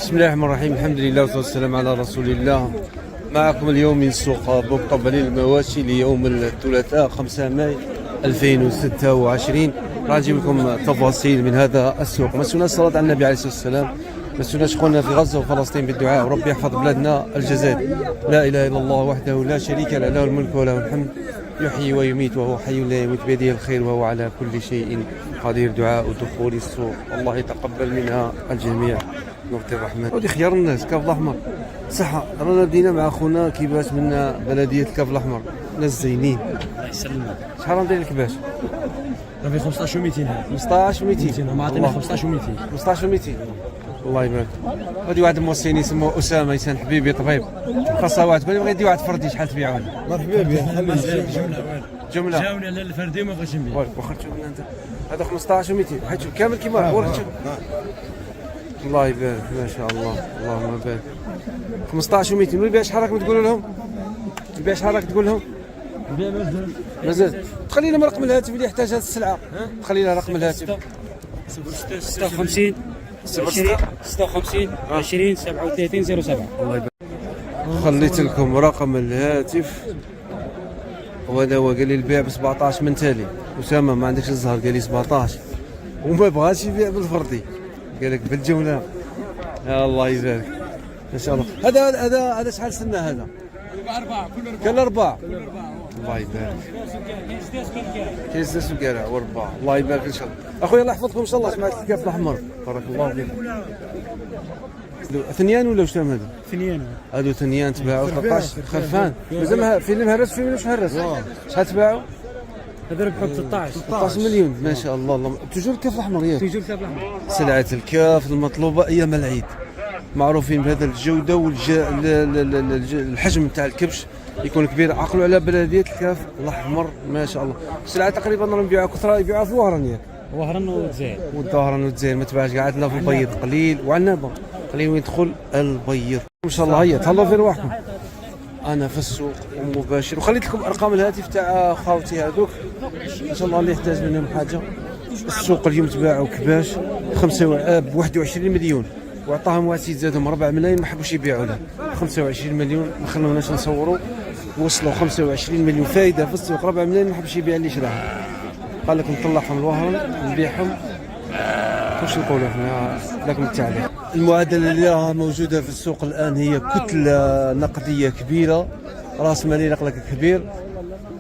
بسم الله الرحمن الرحيم. الحمد لله والصلاة والسلام على رسول الله. معكم اليوم من سوق بوقبل المواشي ليوم الثلاثاء 5 ماي 2026. راح نجيب لكم تفاصيل من هذا السوق. مسؤولنا الصلاة على النبي عليه الصلاة والسلام، مسؤولنا شكونا في غزة وفلسطين بالدعاء، وربي يحفظ بلادنا الجزائر. لا إله إلا الله وحده لا شريك له، له الملك وله الحمد، يحيي ويميت وهو حي لا يموت، بيده الخير وهو على كل شيء قدير. دعاء دخول السوق، الله يتقبل منها الجميع. نورتي الرحمن. ودي خيار الناس كاف الاحمر صحه. رانا بدينا مع خونا كيباش من بلديه الكاف الاحمر، ناس زينين. الله يسلمك. شحال غندير الكباش؟ راه 15 و200. 15 و200 ما عطيني 15 و200. 15 و200. الله يبارك. هادي واحد الموصيني يسموه اسامه، يسان حبيبي طبيب، خاصها واحد بالي بغا يدي واحد فردي. شحال تبيعوا له؟ مرحبا بك. جمله جاوني على الفردي ما بغيتش نبيع. واخا تشوف انت هذا 15 و200 حيت كامل كيما هو. الله يبارك ما شاء الله، اللهم بارك. 15 و200. والبيع شحال راكم تقولوا لهم؟ البيع شحال راك تقول لهم؟ نبيع مازال. تخلي لنا رقم الهاتف اللي يحتاج هذه السلعه. تخلي لنا رقم الهاتف 56 56 20 37 07. الله يبارك. خليت لكم رقم الهاتف، وهذا هو. قال لي البيع ب 17 من تالي. اسامه ما عندكش الزهر، قال لي 17 وما بغاش يبيع بالفردي، قال لك بالجمله. يا الله يبارك ما شاء الله. هذا شحال سنه هذا؟ كل أربعة. الله يبارك. كاين 6 سكارع واربعه. الله يبارك ان شاء الله. اخويا الله يحفظكم ان شاء الله. سمعت الكاف الاحمر بارك الله فيك. ثنيان ولا واش هذا؟ ثنيان. هادو ثنيان تباعوا 13 خرفان. مازال فين المهرس فين واش مهرس؟ شحال تباعوا؟ هذا ربحوا 13 مليون ما شاء الله. توجور الكاف الاحمر ياك؟ توجور كاف الاحمر. سلعه الكاف المطلوبه ايام العيد، معروفين بهذا الجوده والحجم تاع الكبش يكون كبير. عقلوا على بلديه الكاف الاحمر ما شاء الله. السلعه تقريبا راهم يبيعوها كثره، يبيعوها في وهران ياك؟ وهران والجزائر. والظهران والجزائر ما تباعش قاعد في البيض قليل، وعنابه قليل ويدخل البيض ان شاء الله. هيا تهلاو في رواحكم. انا في السوق مباشر، وخليت لكم ارقام الهاتف تاع خاوتي هذوك ان شاء الله اللي يحتاج منهم حاجه. السوق اليوم تباعوا كباش ب 21 مليون، وعطاهم واحد زادهم 4 ملايين ما حبوش يبيعوا له. 25 مليون ما خلوناش نصوروا، وصلوا 25 مليون فايده في السوق. 4 ملايين ما حبش يبيع اللي شراهم، قال لك نطلعهم الوهران نبيعهم. واش نقولوا احنا لكم التعليق. المعادله اللي راها موجوده في السوق الان هي كتله نقديه كبيره، راس مالي لك كبير،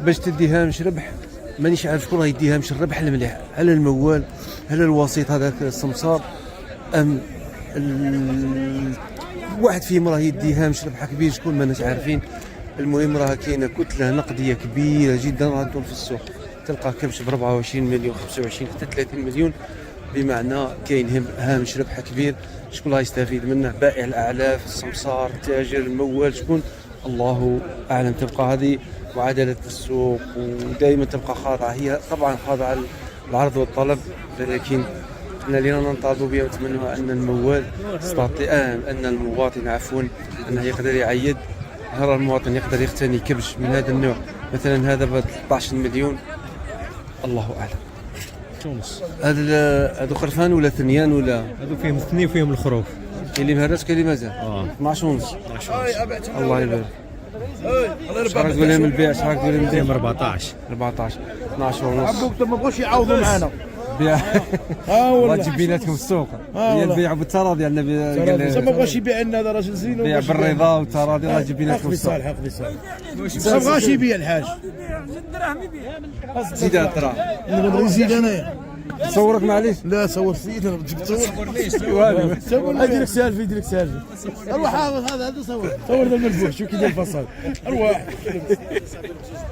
باش تدي هامش ربح. مانيش عارف شكون غيدي هامش الربح المليح، هل الموال، هل الوسيط هذاك السمسار، ام واحد فيهم راه يدي هامش ربح كبير، شكون ماناش عارفين. المهم راه كاينه كتله نقديه كبيره جدا راه في السوق. تلقى كبش ب 24 مليون 25 حتى 30 مليون، بمعنى كاين هامش ربح كبير. شكون غيستفيد منه؟ بائع الاعلاف، السمسار، التاجر، الموال، شكون؟ الله اعلم. تبقى هذه معادله السوق، ودائما تبقى خاضعه، هي طبعا خاضعه العرض والطلب، ولكن احنا اللي ننتظروا بها ونتمنوا ان الموال يستطيع، ان المواطن عفوا انه يقدر يعيد. هذا المواطن يقدر يقتني كبش من هذا النوع، مثلا هذا ب 13 مليون، الله اعلم. تونس. هذو خرفان ولا ثنيان ولا؟ هذو فيهم اثنين وفيهم الخروف. كاين اللي مهرس كاين اللي مازال. 12 ونص. الله يبارك. شحال تقول لهم البيع؟ شحال تقول لهم البيع؟ 14 12 ونص. عبوك ما بغوش يعاوضوا معنا. بيع والله تجيب بيناتكم السوق. هي البيع بالتراضي عندنا. ما بغاش يبيع لنا هذا راجل زين. بيع بالرضا والتراضي راه تجيب بيناتكم السوق. اقضي صالح. ما بغاش يبيع الحاج. زيد الدراهم. نبغي نزيد انايا. نصورك معليش؟ لا صور سيدي تجيب تصور. صور ادير لك سالفي ادير لك سالفي. اروح هذا صور ذا الملفوح. شوف كي داير الفصل. ارواح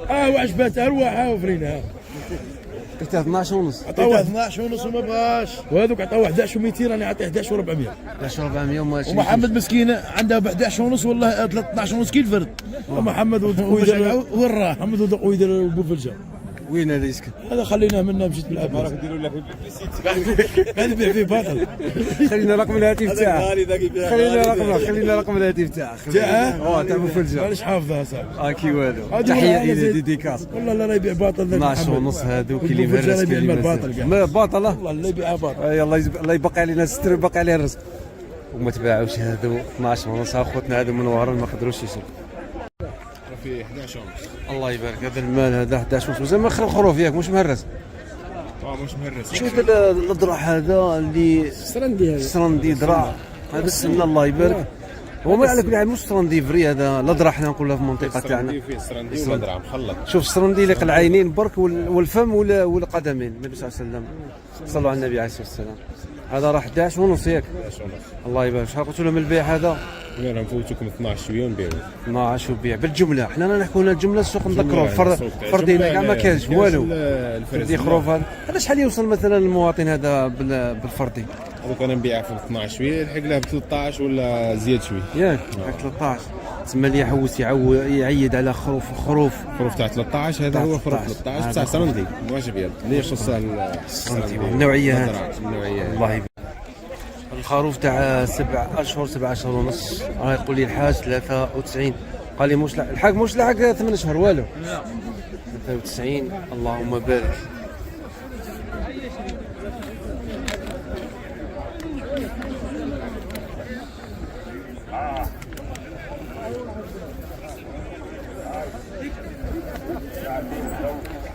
وعجبات ارواح وفرينا. قلت 12 ونص. عطاوه 12 ونص وما بغاش، وهذوك عطاوه 11 و200. راني عطيه 11 و400. 11 و400 وماشي. ومحمد مسكين عندها ب 11 ونص والله 13 ونص كيل فرد. ومحمد ودقويدر وين راه؟ محمد ودقويدر وبوفلجه. وين هذا يسكن؟ هذا خليناه منا مشيت بالعب. راك ديروا له في قاعد نبيع فيه باطل. خلينا رقم الهاتف تاعه. خلينا رقم الهاتف تاعه. تاع بوفلجه. مانيش حافظها صاحبي. كي والو. تحيه الى ديديكاس. والله لا يبيع باطل. 12 ونص هذوك اللي مهرس كاين باطل. ما باطل. والله لا يبيع باطل. يلا الله يبقى علينا الستر ويبقى عليه الرزق. وما تباعوش هادو 12 ونص. خوتنا هادو من ورا ما قدروش يسوقوا. في 11 ونص. الله يبارك. هذا المال هذا 11 ونص زعما خل الخروف ياك مش مهرس. مش مهرس. شوف هذا الضرع هذا اللي سرندي هذا. سرندي ضرع هذا السنه الله يبارك. هو ما على كل حال مش سرندي فري هذا لا حنا نقولها في المنطقه تاعنا. فيه سرندي ولا مخلط. شوف السرندي اللي العينين برك والفم والقدمين. النبي صلى الله عليه وسلم صلوا على النبي عليه الصلاه والسلام. هذا راه 11 ونص ياك. 11 ونص. الله يبارك. شحال قلت لهم البيع هذا؟ انا نفوتكم 12 شويه ونبيعوا. 12 وبيع بالجمله. حنا نحكوا هنا الجمله السوق نذكروا فردين كاع ما كانش والو. فردي خروف هذا شحال يوصل مثلا للمواطن هذا بالفردي؟ هذوك انا نبيعها في 12 شويه نلحق له ب 13 ولا زياد شويه. ياك 13 تسمى اللي يحوس يعيد على خروف تاع 13 هذا هو خروف 13 بصح سرندي ماهوش ابيض اللي يخص النوعيه هذه. النوعيه الله يبارك. الخروف تاع 7 اشهر 17 ونص راه يقول لي الحاج 93 قال لي مش الحاج مش لحق 8 اشهر والو 93. اللهم بارك.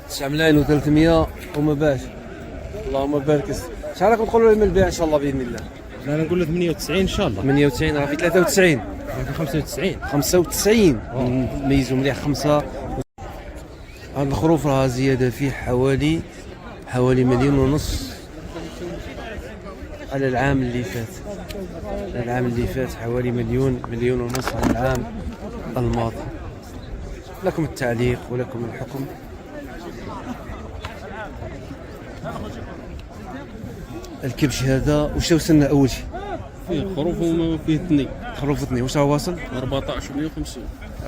تسعة ملايين و300 وما باش. اللهم بارك. شحال راكم تقولوا لي من البيع ان شاا الله باذن الله؟ انا نقول له 98 ان شاء الله. 98 راه في 93 95. 95 ميزو مليح 5. هاد الخروف راه زياده فيه حوالي 1.5 مليون على العام اللي فات. العام اللي فات حوالي 1.5 مليون على العام الماضي. لكم التعليق ولكم الحكم. الكبش هذا وش وصلنا اول شيء؟ فيه خروف وفيه اثنين. خروف اثنين وش هو واصل؟ 14 و150.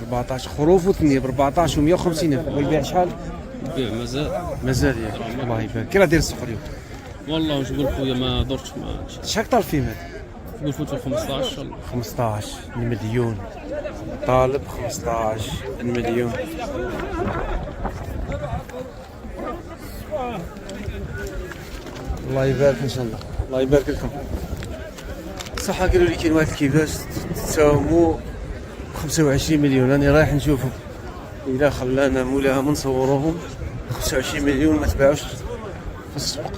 14 خروف واثنين ب 14 و150 الف. والبيع شحال؟ البيع مازال ياك. الله يبارك. كي راه داير السوق اليوم؟ والله واش نقول خويا ما درتش ما شحال طالب فيه هذا؟ نقول فوت 15 ان شاء الله. 15 مليون طالب 15 مليون. الله يبارك ان شاء الله. الله يبارك لكم. صح قالوا لي كاين واحد الكيفاش تساوموا 25 مليون. راني رايح نشوفهم الا خلانا مولاها نصوروهم. 25 مليون ما تباعوش في السوق.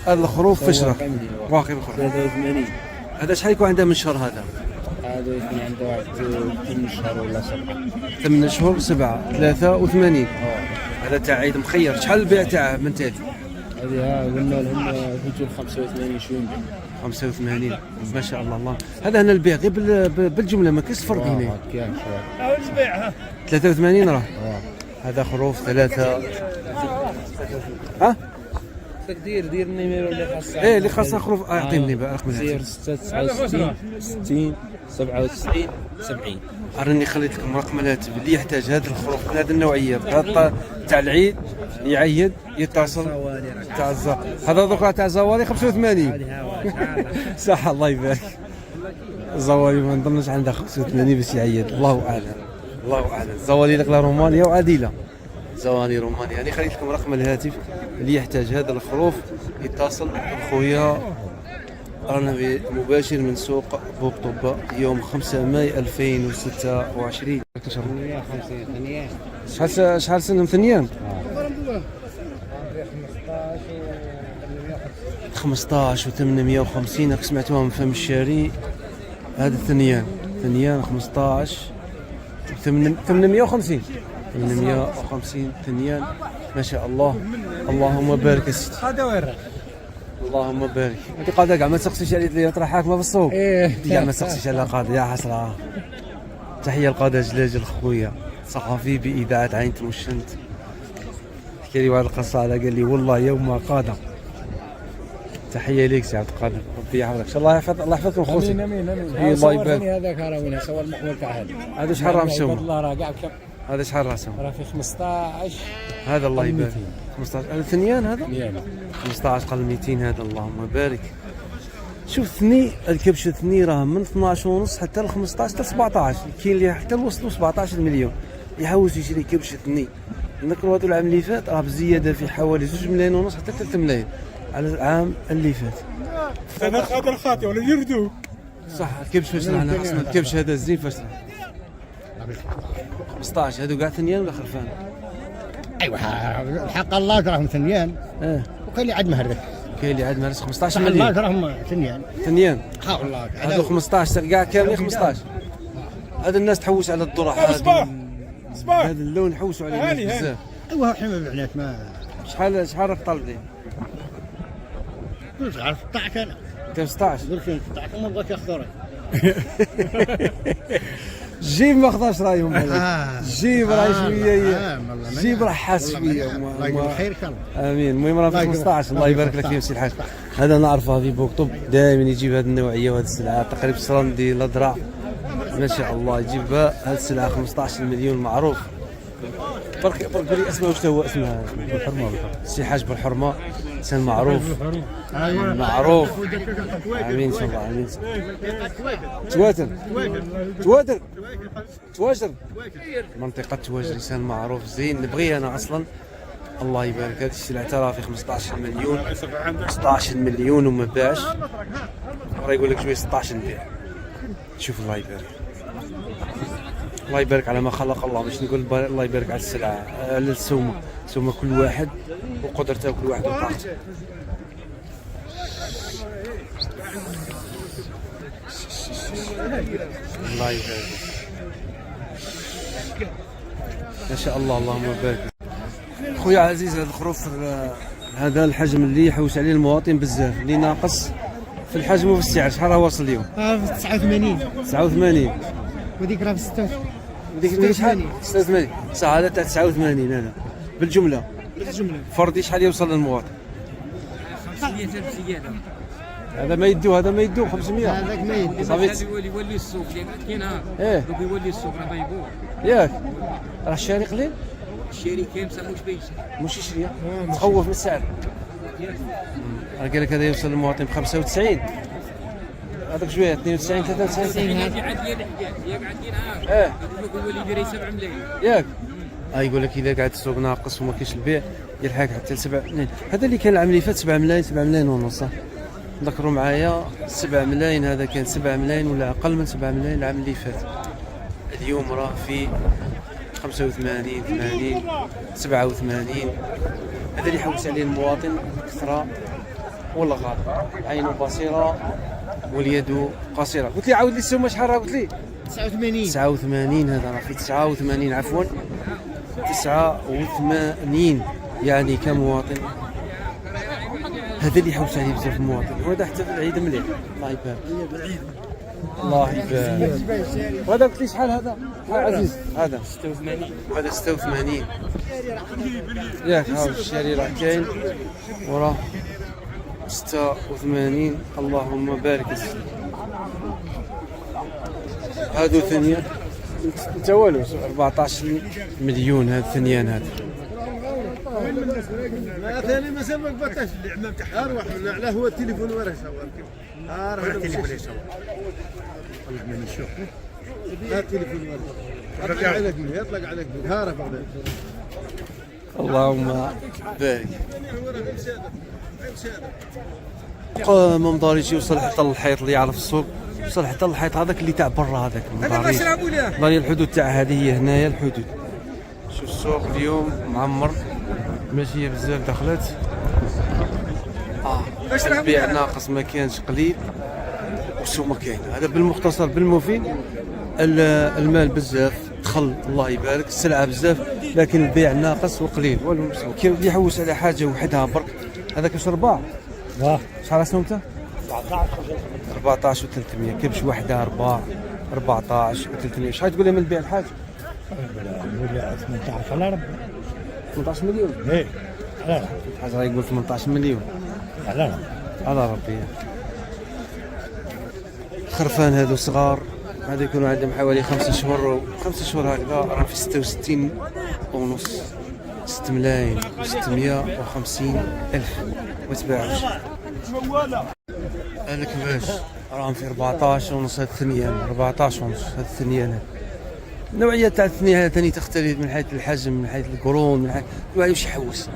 هذا الخروف فاش راه باقي الخروف 83. هذا شحال يكون عنده من شهر هذا؟ هذا يكون عنده واحد 8 شهور ولا 7. 8 شهور 7 83. هذا تاع عيد مخير. شحال البيع تاعه من تالي؟ هذه قلنا لهم فوتوا 85 شويه. 85 ما شاء الله. الله هذا هنا البيع غير بالجمله ما كاينش فرق هنا. كاين شويه. 83 راه. هذا خروف 3. ها؟ تقدير دير النيميرو اللي خاصه. ايه اللي خاصه خروف. اعطيني بقى رقم 06 69 60 97 70. راني خليت لكم رقم الهاتف اللي يحتاج هذا الخروف من هذه النوعيه تاع العيد يعيد يتصل تاع الزواري. هذا دوك تاع الزواري 85. صح الله يبارك. الزواري ما نظنش عندها 85 باش يعيد. الله اعلم. الله اعلم. الزواري لك لا رومانيا وعديله. زواني رومانيا. يعني خليت لكم رقم الهاتف اللي يحتاج هذا الخروف يتصل بخويا. رانا مباشر من سوق بوقطبة يوم 5 ماي 2026. 150 شحال سنهم ثنيان؟ 15 و850 راك سمعتوها من فم الشاري. هذا ثنيان 15 850 ثنيان ما شاء الله. اللهم بارك يا سيدي. هذا وين؟ اللهم بارك. انت قاعده كاع ما تسقسيش على اللي طرح حاكمه في السوق. انت كاع ما تسقسيش على قاضي يا حسره. تحيه لقاده جلاجل خويا صحفي باذاعه عين تمشنت. حكى لي واحد القصه على قال لي والله يوم قاده. تحيه ليك سي عبد القادر ربي يحفظك. ان شاء الله يحفظ الله يحفظكم خوتي. امين. الله يبارك. هذاك راه وين سوى المحور تاع هذا. هذا شحال راه مسوم؟ والله راه كاع هذا شحال راسهم؟ راه في 15. هذا الله يبارك. 15 هذا ثنيان هذا؟ يعني 15 قل 200 هذا. اللهم بارك. شوف ثني الكبش ثني راه من 12 ونص حتى ل 15 حتى 17. كاين اللي حتى وصلوا 17 مليون يحوس يشري كبش ثني. نذكروا هذا العام اللي فات راه بزياده في حوالي 2 ملايين ونص حتى 3 ملايين. على العام اللي فات. انا خاطر خاطي ولا يردو صح الكبش فاش راه ناقصنا الكبش هذا الزين فاش راه 15 هذو كاع ثنيان ولا خرفان؟ ايوا الحق الله راهم ثنيان وكاين اللي عاد مهرس كاين اللي عاد مارس 15 الله مليون راهم ثنيان ثنيان حق الله هذو 15 كاع كاملين 15. هذا الناس تحوس على الذره هذا اللون حوسوا عليه الناس بزاف. ايوا حنا ما بعناش ما شحال راك طالب ليه؟ كنت عارف 16 انا كان 16 درت 16 وما بغاش ياخذوا جيب ما خذاش رايهم جيب راهي شويه جيب راه حاس شويه الله يجزيك خير ان شاء الله. امين. المهم راه في 15 الله يبارك لك فيهم سي الحاج. هذا نعرفه في بوكتوب دائما يجيب هذه النوعيه وهذه السلعه تقريبا سراندي الادراع ما شاء الله يجيب هذه السلعه 15 مليون معروف. برك قولي اسمه واش هو اسمها؟ بالحرمه سي حاج بالحرمه انسان معروف معروف. امين ان شاء الله امين. تواتر منطقه تواجر انسان معروف زين نبغيه انا اصلا. الله يبارك هذه السلعه ترى في 15 مليون 16 مليون وما باعش راه يقول لك شويه 16 نبيع. شوف الله يبارك الله يبارك على ما خلق الله باش نقول الله يبارك على السلعه على السومه كل واحد وقدرته كل واحد وطاقته. الله يبارك ما شاء الله اللهم بارك. خويا عزيز هذا الخروف هذا الحجم اللي يحوس عليه المواطن بزاف اللي ناقص في الحجم وفي السعر شحال راه واصل اليوم؟ في 89 وديك راه في 86 وديك شحال؟ 86 صح هذا تاع 89 هذا بالجمله فردي شحال يوصل للمواطن؟ 500,000 زياده. هذا ما يدو 500 هذاك ما يدي صافي يولي السوق اللي كاين نهار دوك يولي السوق راه يبيعوه. ياك راه الشاري قليل الشيري كاين بصح مش بايش مش يشري تخوف من السعر. راه قال لك هذا يوصل للمواطن ب 95 هذاك شويه 92 93 عاد يا الحاج ياك عندي نهار يولي يدير 7 ملايين ياك. يقول لك اذا قاعد السوق ناقص وما كاينش البيع يلحق حتى ل 7 ملايين. هذا اللي كان العام اللي فات 7 ملايين ونص ذكروا معايا 7 ملايين. هذا كان 7 ملايين ولا اقل من 7 ملايين العام اللي فات. اليوم راه في 85 80 87. هذا اللي يحوس عليه المواطن كثره ولا غلط عينه بصيره واليد قصيره. قلت لي عاود لي السومه شحال راه قلت لي 89 هذا راه في 89 عفوا 89 يعني كمواطن. هذا اللي يحوس عليه بزاف المواطن وهذا حتى في العيد مليح. الله يبارك الله يبارك. وهذا قلت لي شحال هذا عزيز؟ هذا 86 هذا 86 ياك. هاو الشاري راه كاين وراه 86 اللهم بارك. هادو ثانية انت والو 14 مليون هاد ثانيان هذا ثاني ما سمك بطاش اللي عمام تاعها اروح من على هو التليفون وراه صور راه التليفون يصور طلع من الشوق لا التليفون وراه يطلق عليك ها راه بغداد. اللهم بارك. ممضاريش يوصل حتى للحيط اللي يعرف السوق وصل حتى للحيط هذاك اللي تاع برا هذاك ممضاريش. ضاني الحدود تاع هذه هي هنايا الحدود. شوف السوق اليوم معمر ماشيه بزاف دخلت. البيع ناقص ما كانش قليل والسوق كاين. هذا بالمختصر بالمفيد المال بزاف دخل الله يبارك السلعه بزاف لكن البيع ناقص وقليل والو. كي يحوس على حاجه وحدها برك هذاك واش رباع شحال سنومته 14 و300 كبش وحده 14 و300. شحال تقول لي من البيع الحاج؟ 18 على ربي 18 مليون. ايه الحاج راه يقول 18 مليون على ربي. الخرفان هذو صغار هذا يكونوا عندهم حوالي 5 شهور هكذا راه في 66 ونص 6 ملايين و650 ألف ما تباعوش. الكباش راهم في 14 ونص هاد الثنيان 14 ونص هاد الثنيان النوعيه تاع الثنيه ثاني تختلف من حيث الحجم، من حيث القرون، من حيث الواحد واش يحوس.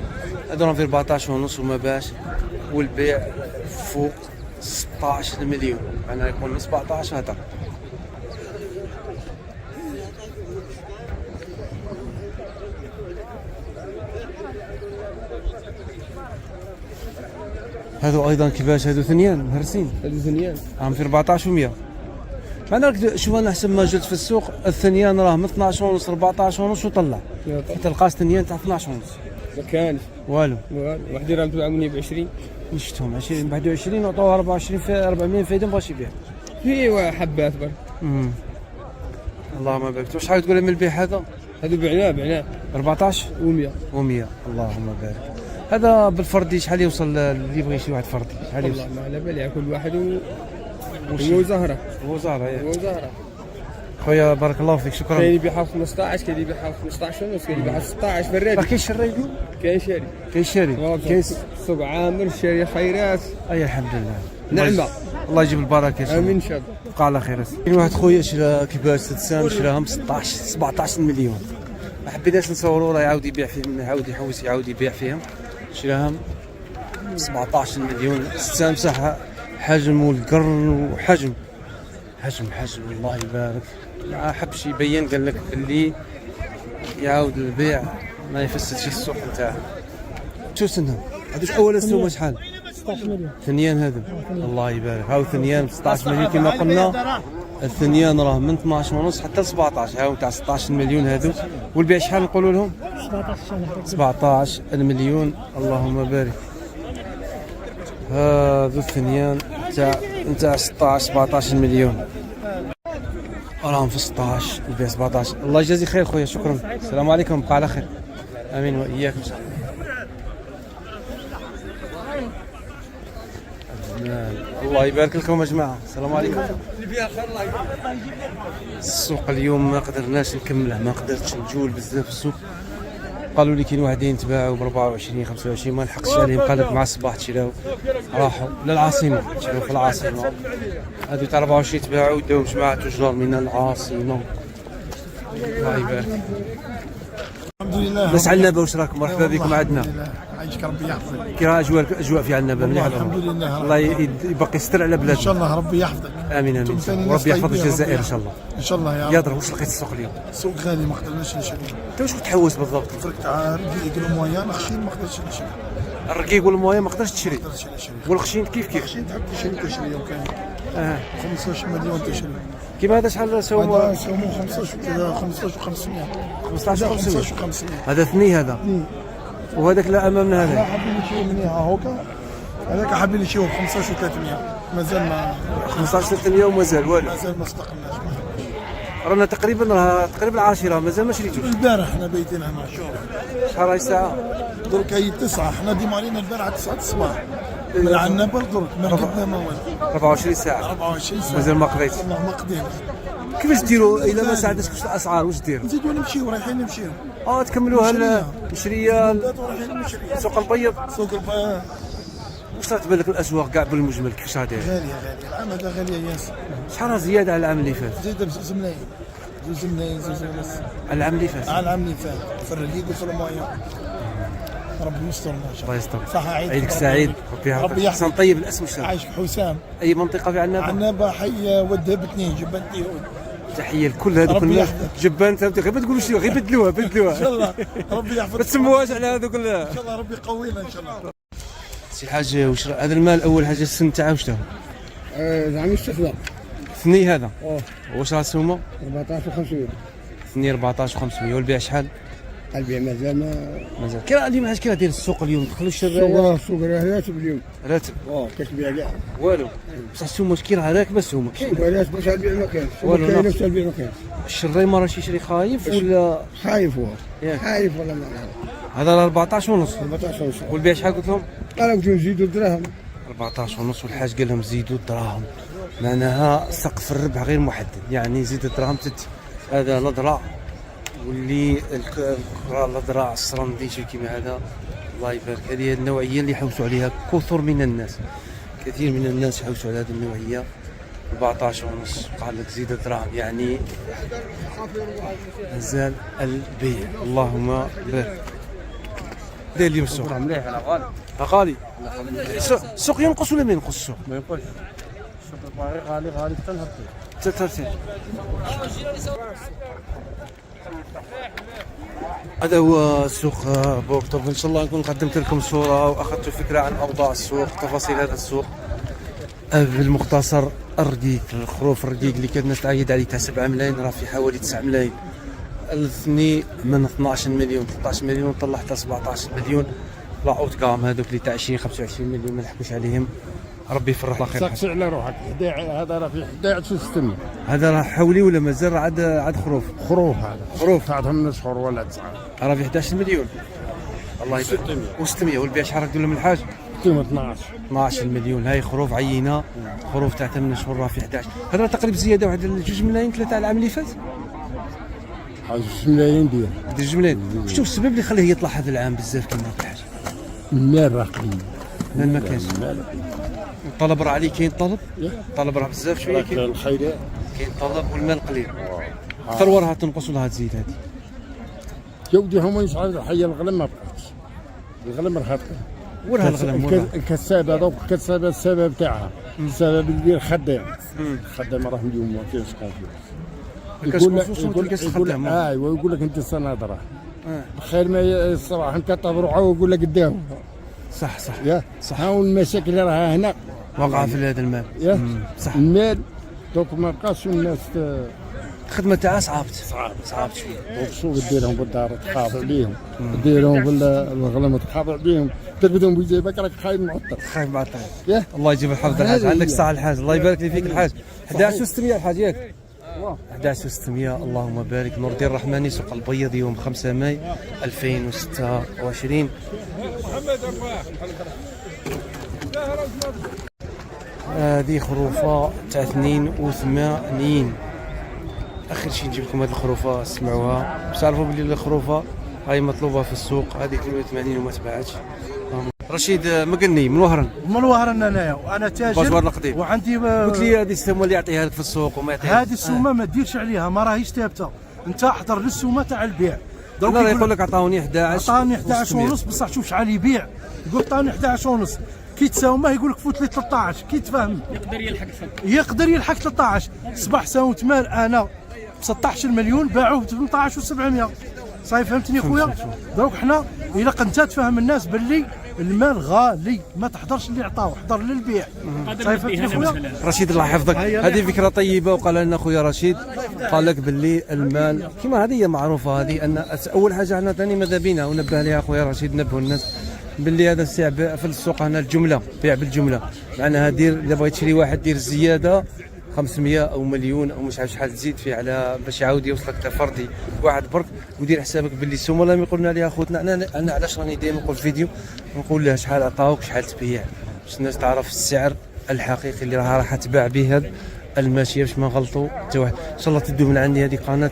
هذو راهم في 14 ونص وما باش، والبيع فوق 16 مليون، انا يكون من 17 هذا. هذو ايضا كيفاش؟ هذو ثنيان مهرسين، هذو ثنيان راهم في 14 و100. معنا شوف انا حسب ما جبت في السوق الثنيان راه من 12 ونص 14 ونص وطلع، حتى تلقى ثنيان تاع 12 ونص. ما كانش والو. واحد راه متباعوني ب 20. شفتهم 20 21 وعطوه 24 في 400 فايده، مابغاش يبيع. ايوا حبات برك. اللهم بارك. واش حاول تقول من البيع هذا؟ هذو بعناه 14 و100. اللهم بارك. هذا بالفردي شحال يوصل اللي يبغي شي واحد فردي؟ شحال يوصل؟ والله ما على بالي، كل واحد هو زهره. هو زهره. هو زهره خويا بارك الله فيك، شكرا. كاين يبيعها ب 15، كاين اللي يبيعها ب 15 ونص، كاين اللي يبيعها ب 16 في الراديو. كاين شري اليوم؟ كاين شاري. كاين شاري. كاين السوق عامر، الشاري خيرات. اي الحمد لله. نعمه. الله يجيب البركه ان شاء الله. امين ان شاء الله. بقى على خير. كاين واحد خويا شرا كباش سدسان، شراهم 17 مليون. ما حبيناش نصوروا، راه يعاود يبيع فيهم، يعاود يحوس يعاود يبيع فيهم. شراهم 17 مليون سدسان، بصح حجم والقرن وحجم حجم الله يبارك. ما حبش يبين، قال لك اللي يعاود البيع ما يفسدش السوق نتاعه. شو سنهم؟ هذوش اول السوق شحال؟ 16 مليون ثنيان هذو. الله يبارك. هاو ثنيان ب 16 مليون كما قلنا. الثنيان راه من 12 ونص حتى ل 17، هاو تاع 16 مليون هذو. والبيع شحال نقولوا لهم؟ 17 مليون. اللهم بارك. هذو الثنيان تاع 16 17 مليون، راهم في 16 البيع 17. الله يجازي خير خويا، شكرا. السلام عليكم، بقى على خير. امين واياك ان شاء الله. الله يبارك لكم يا جماعه. السلام عليكم. السوق اليوم ما قدرناش نكمله، ما قدرتش نجول بزاف في السوق. قالوا لي كاين واحدين تباعوا ب 24 25، ما نحقش عليهم. قالت مع الصباح تشراو، راحوا للعاصمه، تشراو في العاصمه. هادو تاع 24 تباعوا داو جماعه تجار من العاصمه. الله يبارك. الحمد لله. ناس عنابه واش راكم؟ مرحبا بكم عندنا. عايشك ربي يحفظك. كي راه اجواء في عنابه مليحه. الحمد لله. الله يبقى يستر على بلادنا. ان شاء الله ربي يحفظك. امين امين. وربي يحفظ الجزائر ان شاء الله. ان شاء الله يا رب. يضرب. واش لقيت السوق اليوم؟ السوق غالي، ما قدرناش نشري. انت واش تحوس بالضبط؟ الفرق تاع الرقيق والمويان خشين، ما قدرتش نشري. الرقيق والمويه ما قدرتش تشري، ما قدرتش نشري. والخشين كيف خشين تحب تشري يوم كاين 15 مليون تشري. كيما هذا شحال سوموا؟ هذا سوموا 15 و500. 15 و500. هذا ثني هذا. وهذاك لا امامنا لا هذا حابين نشيو من هاكا، هذاك حابين نشيو ب 15 و300. مازال ما 15 300 ومازال والو. مازال ما استقلناش. رانا تقريبا 10 مازال ما شريتوش. البارح حنا بايتين هنا. شحال راهي الساعه؟ درك هي 9، حنا ديما علينا البارح 9 الصباح. من عنابه لدرك ما ركبنا ما والو. 24 ساعه 24 ساعه مازال ما قضيت. والله ما قدينا. كيفاش ديروا الا ما ساعدتكش الاسعار؟ واش ديروا؟ نزيدو نمشيو، رايحين نمشيو. تكملوها المشريه رايحين نمشيو. سوق البيض. سوق البيض واش تبان لك الاسواق كاع بالمجمل كيفاش غادي؟ غاليه. العام هذا غاليه ياسر. شحال زياده على العام اللي فات؟ زيد بزوز ملايين. 2 ملايين 2 ونص. على العام اللي فات؟ على العام اللي فات في الرقيق وفي المويه. ربي يستر ان شاء الله الله. يستر. صح. عيدك سعيد. ربي يحسن. طيب الاسم شنو؟ عايشك حسام. اي منطقه في عنابه؟ عنابه حي ودهب 2 جبل تيهود. تحيه لكل هذوك الناس. جبان فهمتي، غير ما تقولوا شي، غير بدلوها ان شاء الله. ربي يحفظك. ما تسموهاش على هذوك ان شاء الله ربي يقوينا ان شاء الله. سي حاجه واش هذا المال اول حاجه السن تاعو واش هو؟ زعما استثمار. ثني هذا. واش راه السومه؟ 14 و500. ثني 14 و500. والبيع شحال؟ البيع مازال مازال. كي راه اليوم علاش كي راه داير السوق اليوم دخلوا الشرايه؟ السوق راه راتب اليوم. راتب. كتبيع كاع. والو. بصح السومه كي راه راكبه السومه. ولاش باش البيع ما كاينش. والو. كاين نفس البيع ما كاينش. الشراي راه يشري خايف ولا خايف هو. ياك. خايف ولا ما هذا راه 14 ونص. 14 ونص. والبيع شحال قلت لهم؟ انا قلت لهم زيدوا الدراهم. 14 ونص. والحاج قال لهم زيدوا الدراهم، معناها سقف الربح غير محدد، يعني زيد الدراهم هذا الأذرع واللي الأذرع السرنديشي كيما هذا. الله يبارك. هذه النوعية اللي حوسوا عليها كثر من الناس، كثير من الناس حوسوا على هذه النوعية. 14 ونص. قال لك زيد الدراهم يعني مازال البيع. اللهم بارك. داير اليوم السوق مليح انا غالي. غالي. السوق ينقص ولا ما ينقص السوق؟ ما ينقصش السوق غالي غالي تنهبط. 33. هذا هو سوق بورتوف. ان شاء الله نكون قدمت لكم صوره واخذت فكره عن اوضاع السوق، تفاصيل هذا السوق بالمختصر. الرقيق، الخروف الرقيق اللي كانت الناس تعيد عليه تاع 7 ملايين راه في حوالي 9 ملايين. الثني من 12 مليون 13 مليون طلع حتى 17 مليون. لا اوت كام هذوك اللي تاع 20 25 مليون ما نحكوش عليهم. ربي يفرح الله خير. سقسي على روحك هذا راه في 11 هذا راه حولي ولا مازال راه عاد خروف؟ خروف هذا خروف تاعهم من شهور ولا 9 راه في 11 مليون. الله يبارك. و600 والبيع شحال راك دير من الحاج؟ قيمة 12 12 مليون. هاي خروف عينه، خروف تاع 8 شهور راه في 11. هذا تقريبا زياده واحد 2 ملايين 3 على العام اللي فات. حاجة 2 ملايين ديال 2 ملايين. شنو السبب اللي خليه يطلع هذا العام بزاف كما الحاج؟ المال راه قليل. المال ما كاينش. الطلب راه عليه كاين طلب؟ طلب راه بزاف شويه كاين. الخيرات كاين طلب والمال قليل. الثروه راه تنقص ولا تزيد هذه؟ جودي هما يصعد الحية الغلم ما بقاش. الغلم راه ورها الغلم الكسابة دوك الكسابة السبب تاعها السبب اللي الخدام. الخدام راه اليوم ما كاينش يقول ايوا يقول لك انت الصنادره خير ما الصراحه انت تبرعوا ويقول لك قدام. صح يا صح. ها المشاكل اللي راها هنا وقع في هذا المال. صح. المال دوك ما بقاش الناس الخدمه تاعها صعبت شويه. دوك شو ديرهم بالدار تخاف عليهم ديرهم بالغلم تخاف عليهم تربدهم بجيبك راك خايف معطل. خايف معطل. الله يجيب الحظ الحاج. عندك الصحه الحاج. الله يبارك لي فيك الحاج. 11600 الحاج ياك 11600. اللهم بارك. نور الدين الرحماني سوق البيض يوم 5 ماي 2026. هذه خروفه تاع 82. اخر شيء نجيب لكم هذه الخروفه اسمعوها باش تعرفوا بلي الخروفه هاي مطلوبه في السوق. هذه 82 وما تباعتش. رشيد مقني من وهران. من وهران انايا وانا تاجر القديم. وعندي قلت لي هذه السومه اللي يعطيها لك في السوق وما يعطيها. هذه السومه ما ديرش عليها ما راهيش ثابته. انت احضر للسومه تاع البيع. لا يقول لك عطاوني 11. عطاني 11 ونص بصح شوف شحال يبيع. يقول عطاني 11 ونص كي تساومه يقول لك فوت لي 13 كي تفهم يقدر يلحق 13. صباح ساومت مال انا ب 16 مليون باعوه ب 18 و700. صاي فهمتني خويا. دروك حنا الا انت تفهم الناس باللي المال غالي ما تحضرش اللي عطاوه حضر للبيع. صاي فهمتني خويا. رشيد الله يحفظك. هذه فكره طيبه وقال لنا خويا رشيد قال لك باللي المال كما هذه معروفه. هذه ان اول حاجه حنا ثاني ماذا بينا ونبه لها خويا رشيد. نبهوا الناس باللي هذا السعر في السوق هنا الجمله بيع بالجمله. معناها دير اذا بغيت تشري واحد دير زياده 500 او مليون او مش عارف شحال تزيد فيه على باش يعاود يوصلك فردي واحد برك. ودير حسابك باللي السومه اللي يقولنا عليها خوتنا. انا علاش راني دائما نقول في فيديو نقول لها شحال عطاوك شحال تبيع باش الناس تعرف السعر الحقيقي اللي راح تباع به هذا الماشيه باش ما نغلطوا حتى واحد. ان شاء الله تدوا من عندي هذه قناه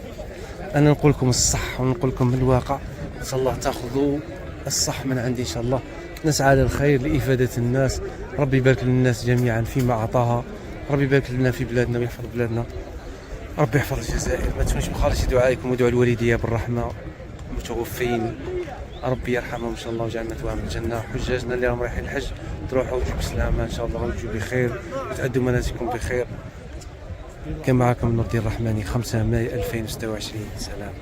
انا نقول لكم الصح ونقول لكم الواقع. ان شاء الله تاخذوا الصح من عندي. ان شاء الله نسعى للخير لافاده الناس. ربي يبارك للناس جميعا فيما اعطاها. ربي يبارك لنا في بلادنا ويحفظ بلادنا. ربي يحفظ الجزائر. ما تنسوش بخالص دعائكم ودعاء الوالديه بالرحمه المتوفين. ربي يرحمهم ان شاء الله ويجعل مثواهم الجنه. حجاجنا اللي راهم رايحين الحج تروحوا وتجوا بسلامه ان شاء الله وتجوا بخير وتعدوا مناسككم بخير. كان معكم نور الدين الرحماني 5 ماي 2026. سلام.